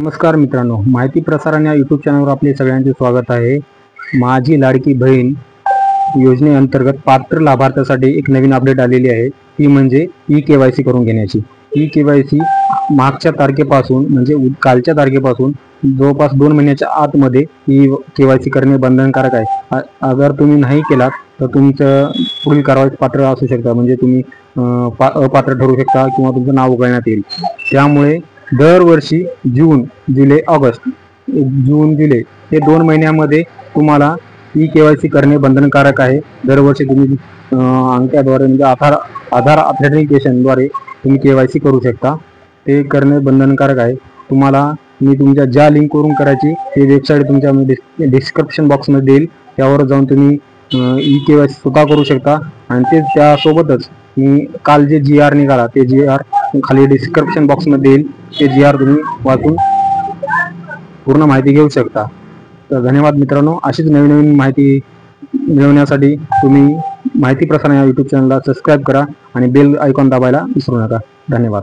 नमस्कार मित्रांनो, माहिती प्रसारण या यूट्यूब चॅनलवर आपले सगळ्यांचे स्वागत आहे। माझी लाडकी बहीण योजनेअंतर्गत पात्र लाभार्थ्यांसाठी एक नवीन अपडेट आलेली आहे, ती म्हणजे ई-केवायसी करून घेण्याची। ई-केवायसी मागच्या तारखेपासून म्हणजे कालच्या तारखेपासून जवळपास 2 महिन्याच्या आतमध्ये ई-केवायसी करणे बंधनकारक आहे। अगर तुम्ही नाही केलात तर तुमचं पुढील कारवाईस पात्र असू शकता, म्हणजे तुम्ही अपात्र ठरू शकता किंवा तुमचं नाव उघडण्यात येईल। त्यामुळे दरवर्षी जून, जुलै, ऑगस्ट, जून जुलै हे 2 महिन्यामध्ये तुम्हाला ई-केवायसी करणे बंधनकारक आहे। दरवर्षी तुम्ही अंकाद्वारे म्हणजे आधार ऑथेंटिकेशनद्वारे तुम्ही केवायसी करू शकता, ते करणे बंधनकारक आहे। तुम्हाला मी तुमच्या ज्या लिंकवरून करायची ते वेबसाईट तुमच्या डिस्क्रिप्शन बॉक्समध्ये देईल, त्यावर जाऊन तुम्ही ई-केवायसी स्वतः करू शकता। आणि ते त्यासोबतच मी काल जे GR निघाला ते GR खाली डिस्क्रिप्शन बॉक्समध्ये देईल, ते GR तुम्ही वाचून पूर्ण माहिती घेऊ शकता। तर धन्यवाद मित्रांनो, अशीच नवीन नवीन माहिती मिळवण्यासाठी तुम्ही माहिती प्रसारण या यूट्यूब चॅनलला सबस्क्राईब करा आणि बेल आयकॉन दाबायला विसरू नका। धन्यवाद।